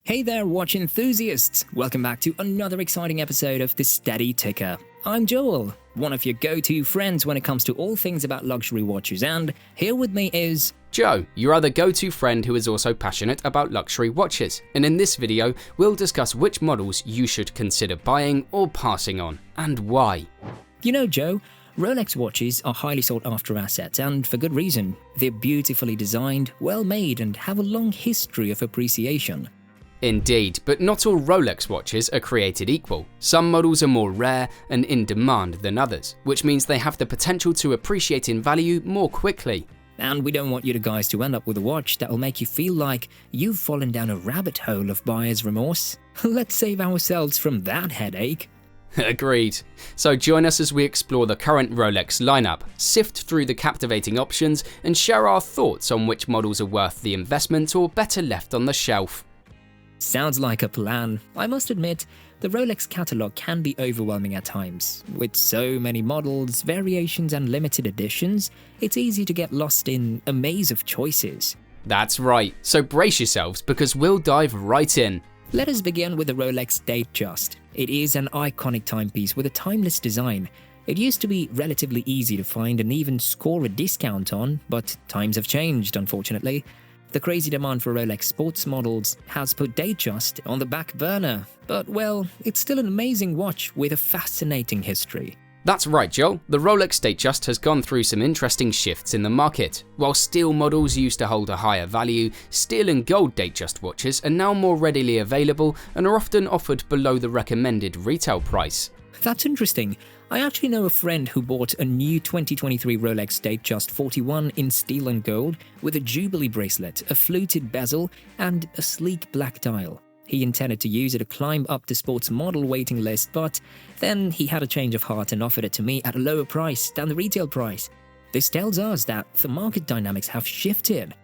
Hey there, watch enthusiasts! Welcome back to another exciting episode of The Steady Ticker. I'm Joel, one of your go-to friends when it comes to all things about luxury watches, and here with me is Joe, your other go-to friend who is also passionate about luxury watches. And in this video, we'll discuss which models you should consider buying or passing on, and why. You know, Joe, Rolex watches are highly sought-after assets, and for good reason. They're beautifully designed, well-made, and have a long history of appreciation. Indeed, but not all Rolex watches are created equal. Some models are more rare and in demand than others, which means they have the potential to appreciate in value more quickly. And we don't want you guys to end up with a watch that will make you feel like you've fallen down a rabbit hole of buyer's remorse. Let's save ourselves from that headache. Agreed. So join us as we explore the current Rolex lineup, sift through the captivating options, and share our thoughts on which models are worth the investment or better left on the shelf. Sounds like a plan. I must admit, the Rolex catalogue can be overwhelming at times. With so many models, variations and limited editions, it's easy to get lost in a maze of choices. That's right, so brace yourselves because we'll dive right in. Let us begin with the Rolex Datejust. It is an iconic timepiece with a timeless design. It used to be relatively easy to find and even score a discount on, but times have changed, unfortunately. The crazy demand for Rolex sports models has put Datejust on the back burner, but well, it's still an amazing watch with a fascinating history. That's right, Joel. The Rolex Datejust has gone through some interesting shifts in the market. While steel models used to hold a higher value, steel and gold Datejust watches are now more readily available and are often offered below the recommended retail price. That's interesting. I actually know a friend who bought a new 2023 Rolex Datejust 41 in steel and gold with a Jubilee bracelet, a fluted bezel, and a sleek black dial. He intended to use it to climb up the sports model waiting list, but then he had a change of heart and offered it to me at a lower price than the retail price. This tells us that the market dynamics have shifted.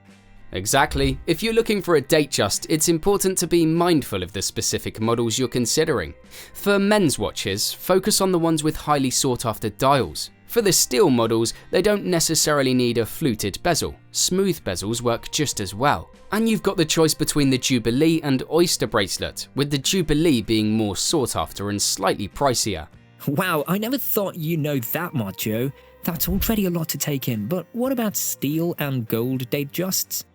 Exactly. If you're looking for a Datejust, it's important to be mindful of the specific models you're considering. For men's watches, focus on the ones with highly sought-after dials. For the steel models, they don't necessarily need a fluted bezel. Smooth bezels work just as well. And you've got the choice between the Jubilee and Oyster bracelet, with the Jubilee being more sought-after and slightly pricier. Wow, I never thought you know that much, Joe. That's already a lot to take in, but what about steel and gold Datejusts?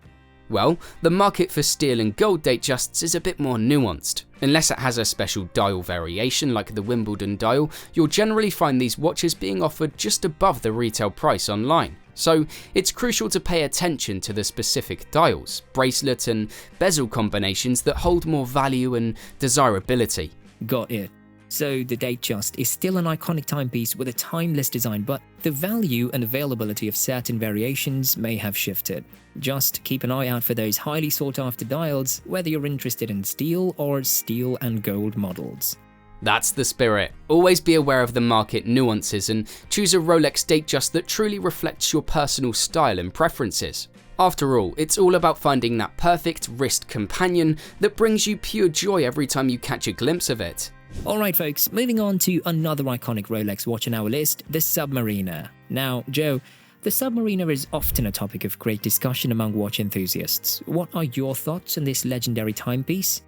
Well, the market for steel and gold Datejusts is a bit more nuanced. Unless it has a special dial variation like the Wimbledon dial, you'll generally find these watches being offered just above the retail price online. So it's crucial to pay attention to the specific dials, bracelet and bezel combinations that hold more value and desirability. Got it. So the Datejust is still an iconic timepiece with a timeless design, but the value and availability of certain variations may have shifted. Just keep an eye out for those highly sought-after dials, whether you're interested in steel or steel and gold models. That's the spirit. Always be aware of the market nuances and choose a Rolex Datejust that truly reflects your personal style and preferences. After all, it's all about finding that perfect wrist companion that brings you pure joy every time you catch a glimpse of it. Alright folks, moving on to another iconic Rolex watch on our list, the Submariner. Now, Joe, the Submariner is often a topic of great discussion among watch enthusiasts. What are your thoughts on this legendary timepiece?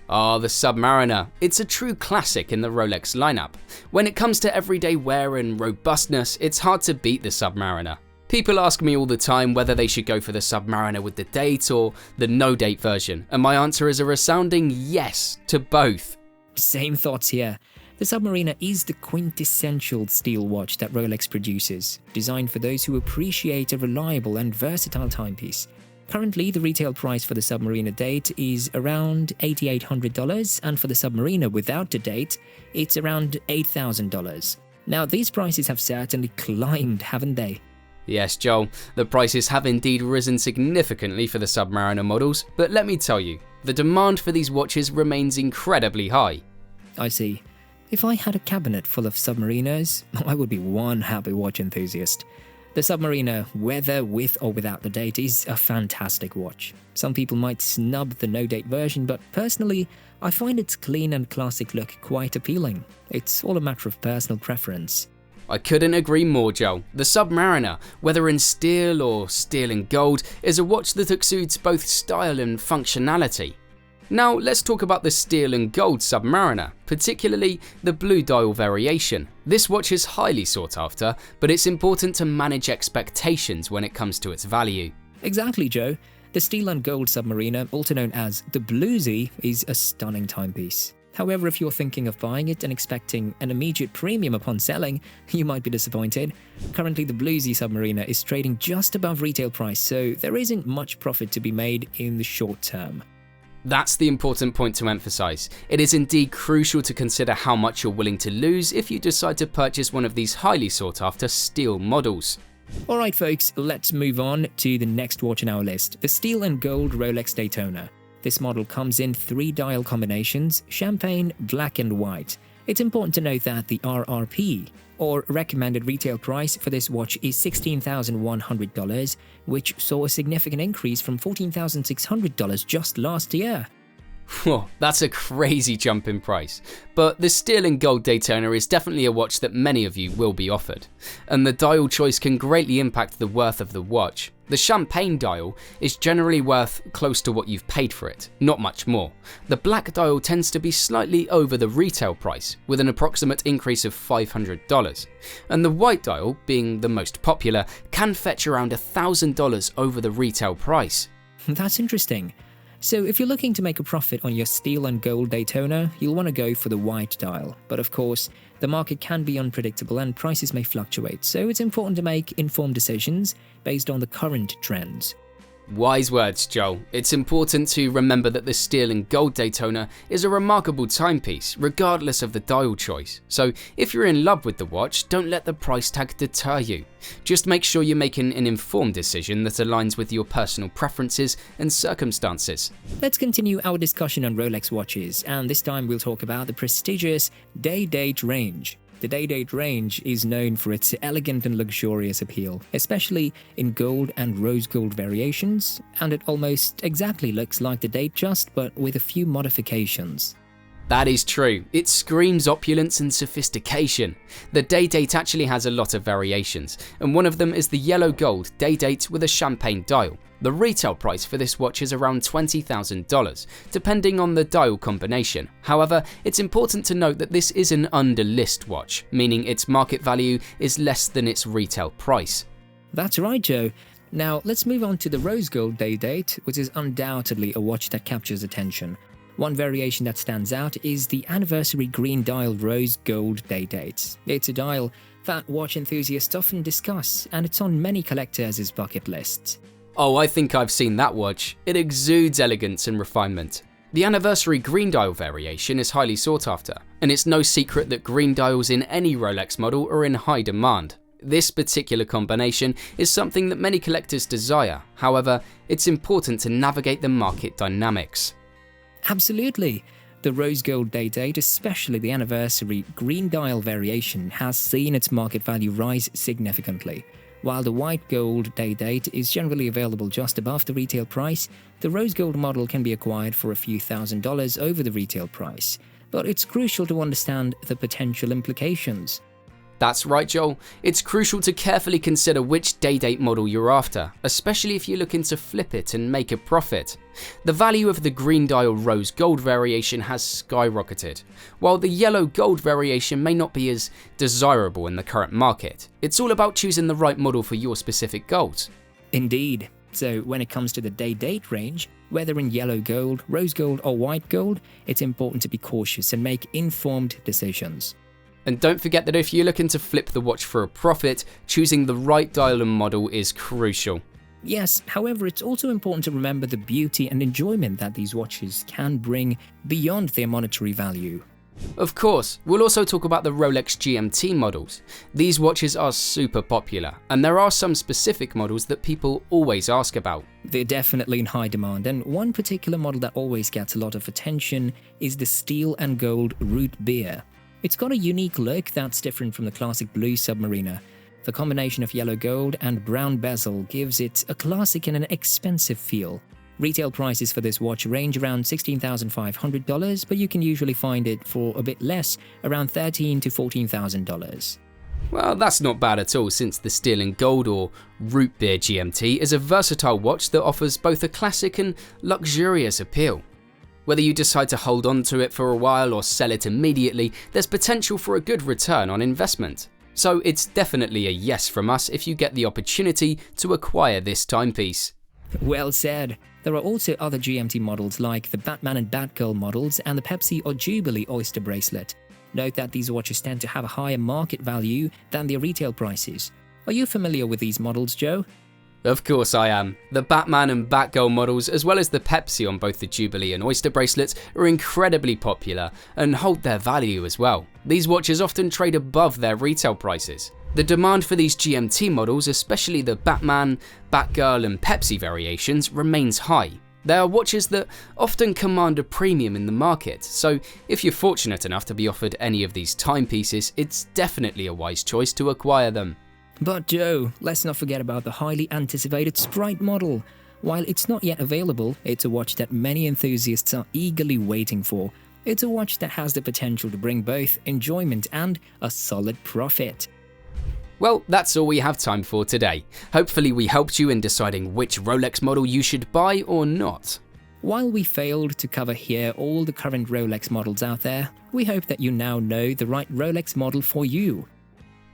The Submariner. It's a true classic in the Rolex lineup. When it comes to everyday wear and robustness, it's hard to beat the Submariner. People ask me all the time whether they should go for the Submariner with the date or the no-date version, and my answer is a resounding yes to both. Same thoughts here. The Submariner is the quintessential steel watch that Rolex produces, designed for those who appreciate a reliable and versatile timepiece. Currently, the retail price for the Submariner date is around $8,800, and for the Submariner without the date, it's around $8,000. Now, these prices have certainly climbed, haven't they? Yes, Joel, the prices have indeed risen significantly for the Submariner models, but let me tell you, the demand for these watches remains incredibly high. I see. If I had a cabinet full of Submariners, I would be one happy watch enthusiast. The Submariner, whether with or without the date, is a fantastic watch. Some people might snub the no-date version, but personally, I find its clean and classic look quite appealing. It's all a matter of personal preference. I couldn't agree more, Joel. The Submariner, whether in steel or steel and gold, is a watch that exudes both style and functionality. Now let's talk about the steel and gold Submariner, particularly the blue dial variation. This watch is highly sought after, but it's important to manage expectations when it comes to its value. Exactly, Joe. The steel and gold Submariner, also known as the Bluesy, is a stunning timepiece. However, if you're thinking of buying it and expecting an immediate premium upon selling, you might be disappointed. Currently, the Bluesy Submariner is trading just above retail price, so there isn't much profit to be made in the short term. That's the important point to emphasize. It is indeed crucial to consider how much you're willing to lose if you decide to purchase one of these highly sought after steel models. Alright folks, let's move on to the next watch on our list, the steel and gold Rolex Daytona. This model comes in 3 dial combinations, champagne, black and white. It's important to note that the RRP, or recommended retail price for this watch, is $16,100, which saw a significant increase from $14,600 just last year. Whoa, that's a crazy jump in price. But the steel and gold Daytona is definitely a watch that many of you will be offered, and the dial choice can greatly impact the worth of the watch. The champagne dial is generally worth close to what you've paid for it, not much more. The black dial tends to be slightly over the retail price, with an approximate increase of $500. And the white dial, being the most popular, can fetch around $1,000 over the retail price. That's interesting. So if you're looking to make a profit on your steel and gold Daytona, you'll want to go for the white dial. But of course, the market can be unpredictable and prices may fluctuate, so it's important to make informed decisions based on the current trends. Wise words, Joel. It's important to remember that the steel and gold Daytona is a remarkable timepiece, regardless of the dial choice. So if you're in love with the watch, don't let the price tag deter you. Just make sure you're making an informed decision that aligns with your personal preferences and circumstances. Let's continue our discussion on Rolex watches, and this time we'll talk about the prestigious Day-Date range. The Day-Date range is known for its elegant and luxurious appeal, especially in gold and rose gold variations, and it almost exactly looks like the Datejust but with a few modifications. That is true. It screams opulence and sophistication. The Day-Date actually has a lot of variations, and one of them is the yellow gold Day-Date with a champagne dial. The retail price for this watch is around $20,000, depending on the dial combination. However, it's important to note that this is an under-list watch, meaning its market value is less than its retail price. That's right, Joe. Now, let's move on to the rose gold Day-Date, which is undoubtedly a watch that captures attention. One variation that stands out is the anniversary green dial rose gold Day-Date. It's a dial that watch enthusiasts often discuss, and it's on many collectors' bucket lists. Oh, I think I've seen that watch. It exudes elegance and refinement. The anniversary green dial variation is highly sought after, and it's no secret that green dials in any Rolex model are in high demand. This particular combination is something that many collectors desire. However, it's important to navigate the market dynamics. Absolutely. The rose gold Day-Date, especially the anniversary green dial variation, has seen its market value rise significantly. While the white gold Day-Date is generally available just above the retail price, the rose gold model can be acquired for a few $1,000s over the retail price. But it's crucial to understand the potential implications. That's right, Joel. It's crucial to carefully consider which Day-Date model you're after, especially if you're looking to flip it and make a profit. The value of the green dial rose gold variation has skyrocketed, while the yellow gold variation may not be as desirable in the current market. It's all about choosing the right model for your specific goals. Indeed. So when it comes to the Day-Date range, whether in yellow gold, rose gold or white gold, it's important to be cautious and make informed decisions. And don't forget that if you're looking to flip the watch for a profit, choosing the right dial and model is crucial. Yes, however, it's also important to remember the beauty and enjoyment that these watches can bring beyond their monetary value. Of course, we'll also talk about the Rolex GMT models. These watches are super popular, and there are some specific models that people always ask about. They're definitely in high demand, and one particular model that always gets a lot of attention is the steel and gold root beer. It's got a unique look that's different from the classic blue Submariner. The combination of yellow gold and brown bezel gives it a classic and an expensive feel. Retail prices for this watch range around $16,500, but you can usually find it for a bit less, around $13,000 to $14,000. Well, that's not bad at all, since the steel and gold or root beer GMT is a versatile watch that offers both a classic and luxurious appeal. Whether you decide to hold on to it for a while or sell it immediately, there's potential for a good return on investment. So it's definitely a yes from us if you get the opportunity to acquire this timepiece. Well said. There are also other GMT models like the Batman and Batgirl models and the Pepsi or Jubilee Oyster bracelet. Note that these watches tend to have a higher market value than their retail prices. Are you familiar with these models, Joe? Of course I am. The Batman and Batgirl models, as well as the Pepsi on both the Jubilee and Oyster bracelets, are incredibly popular and hold their value as well. These watches often trade above their retail prices. The demand for these GMT models, especially the Batman, Batgirl and Pepsi variations, remains high. They are watches that often command a premium in the market, so if you're fortunate enough to be offered any of these timepieces, it's definitely a wise choice to acquire them. But Joe, let's not forget about the highly anticipated Sprite model. While it's not yet available, it's a watch that many enthusiasts are eagerly waiting for. It's a watch that has the potential to bring both enjoyment and a solid profit. Well, that's all we have time for today. Hopefully we helped you in deciding which Rolex model you should buy or not. While we failed to cover here all the current Rolex models out there, we hope that you now know the right Rolex model for you.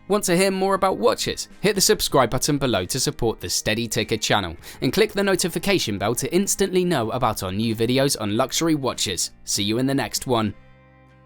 Want to hear more about watches? Hit the subscribe button below to support the Steady Ticker channel and click the notification bell to instantly know about our new videos on luxury watches. See you in the next one.